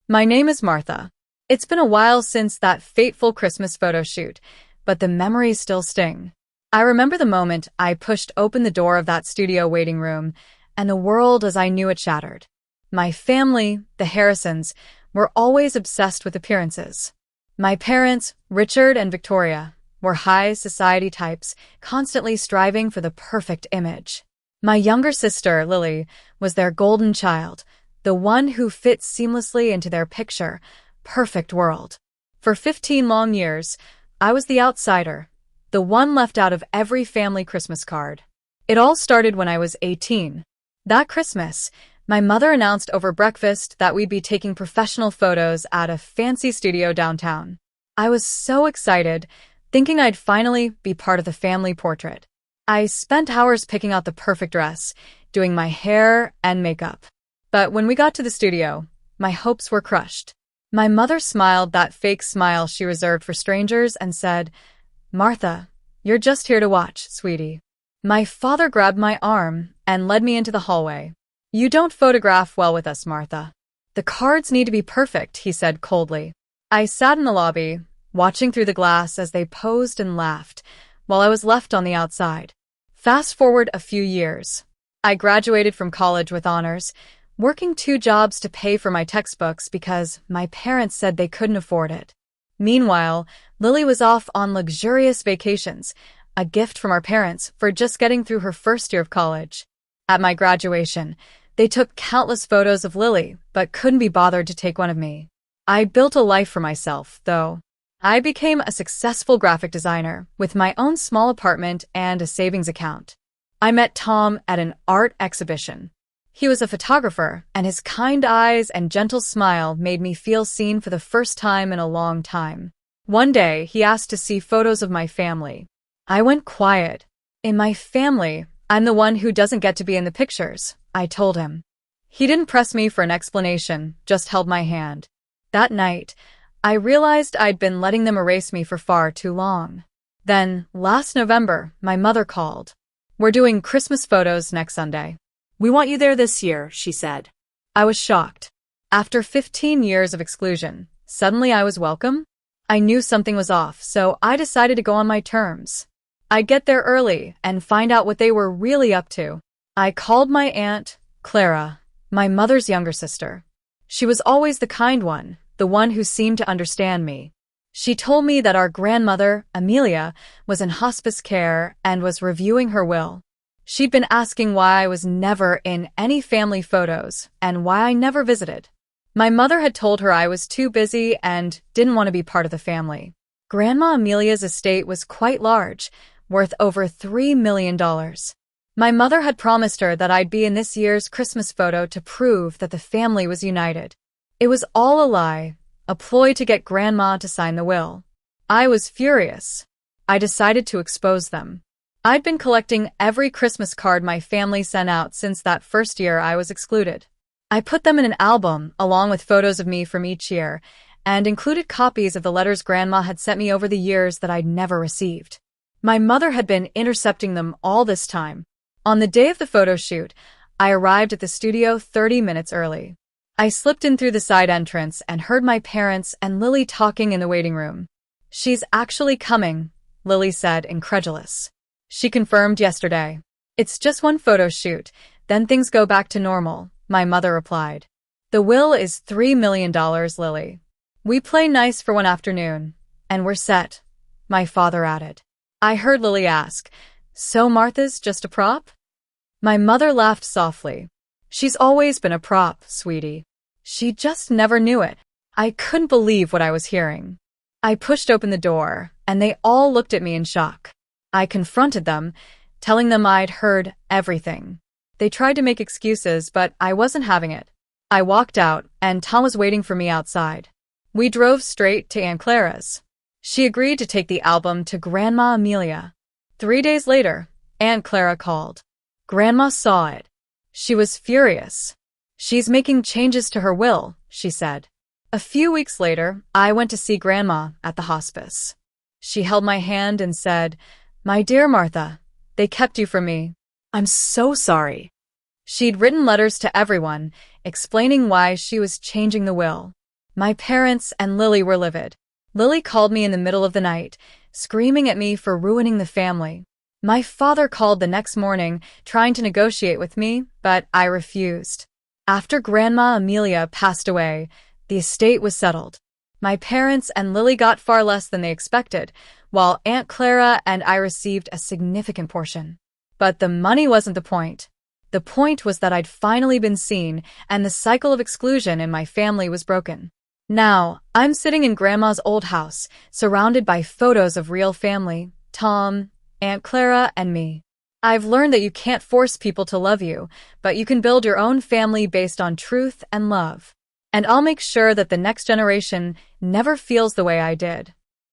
My name is Martha. It's been a while since that fateful Christmas photo shoot, but the memories still sting. I remember the moment I pushed open the door of that studio waiting room, and the world as I knew it shattered. My family, the Harrisons, were always obsessed with appearances. My parents, Richard and Victoria, were high society types, constantly striving for the perfect image. My younger sister, Lily, was their golden child, the one who fit seamlessly into their picture, perfect world. For 15 long years, I was the outsider, the one left out of every family Christmas card. It all started when I was 18. That Christmas, my mother announced over breakfast that we'd be taking professional photos at a fancy studio downtown. I was so excited, thinking I'd finally be part of the family portrait. I spent hours picking out the perfect dress, doing my hair and makeup. But when we got to the studio, my hopes were crushed. My mother smiled that fake smile she reserved for strangers and said, "Martha, you're just here to watch, sweetie." My father grabbed my arm and led me into the hallway. "You don't photograph well with us, Martha. The cards need to be perfect," he said coldly. I sat in the lobby, watching through the glass as they posed and laughed, while I was left on the outside. Fast forward a few years. I graduated from college with honors, working 2 jobs to pay for my textbooks because my parents said they couldn't afford it. Meanwhile, Lily was off on luxurious vacations, a gift from our parents for just getting through her first year of college. At my graduation, they took countless photos of Lily, but couldn't be bothered to take one of me. I built a life for myself, though. I became a successful graphic designer with my own small apartment and a savings account. I met Tom at an art exhibition. He was a photographer, and his kind eyes and gentle smile made me feel seen for the first time in a long time. One day, he asked to see photos of my family. I went quiet. "In my family, I'm the one who doesn't get to be in the pictures," I told him. He didn't press me for an explanation, just held my hand. That night, I realized I'd been letting them erase me for far too long. Then, last November, my mother called. "We're doing Christmas photos next Sunday. We want you there this year," she said. I was shocked. After 15 years of exclusion, suddenly I was welcome? I knew something was off, so I decided to go on my terms. I'd get there early and find out what they were really up to. I called my aunt, Clara, my mother's younger sister. She was always the kind one, the one who seemed to understand me. She told me that our grandmother, Amelia, was in hospice care and was reviewing her will. She'd been asking why I was never in any family photos and why I never visited. My mother had told her I was too busy and didn't want to be part of the family. Grandma Amelia's estate was quite large, worth over $3 million. My mother had promised her that I'd be in this year's Christmas photo to prove that the family was united. It was all a lie, a ploy to get Grandma to sign the will. I was furious. I decided to expose them. I'd been collecting every Christmas card my family sent out since that first year I was excluded. I put them in an album along with photos of me from each year and included copies of the letters Grandma had sent me over the years that I'd never received. My mother had been intercepting them all this time. On the day of the photo shoot, I arrived at the studio 30 minutes early. I slipped in through the side entrance and heard my parents and Lily talking in the waiting room. "She's actually coming," Lily said, incredulous. "She confirmed yesterday. It's just one photo shoot, then things go back to normal," my mother replied. "The will is $3 million, Lily. We play nice for one afternoon, and we're set," my father added. I heard Lily ask, "So Martha's just a prop?" My mother laughed softly. "She's always been a prop, sweetie. She just never knew it." I couldn't believe what I was hearing. I pushed open the door, and they all looked at me in shock. I confronted them, telling them I'd heard everything. They tried to make excuses, but I wasn't having it. I walked out, and Tom was waiting for me outside. We drove straight to Aunt Clara's. She agreed to take the album to Grandma Amelia. 3 days later, Aunt Clara called. Grandma saw it. She was furious. "She's making changes to her will," she said. A few weeks later, I went to see Grandma at the hospice. She held my hand and said, "My dear Martha, they kept you from me. I'm so sorry." She'd written letters to everyone, explaining why she was changing the will. My parents and Lily were livid. Lily called me in the middle of the night, screaming at me for ruining the family. My father called the next morning, trying to negotiate with me, but I refused. After Grandma Amelia passed away, the estate was settled. My parents and Lily got far less than they expected, while Aunt Clara and I received a significant portion. But the money wasn't the point. The point was that I'd finally been seen, and the cycle of exclusion in my family was broken. Now, I'm sitting in Grandma's old house, surrounded by photos of real family, Tom, Aunt Clara, and me. I've learned that you can't force people to love you, but you can build your own family based on truth and love. And I'll make sure that the next generation never feels the way I did.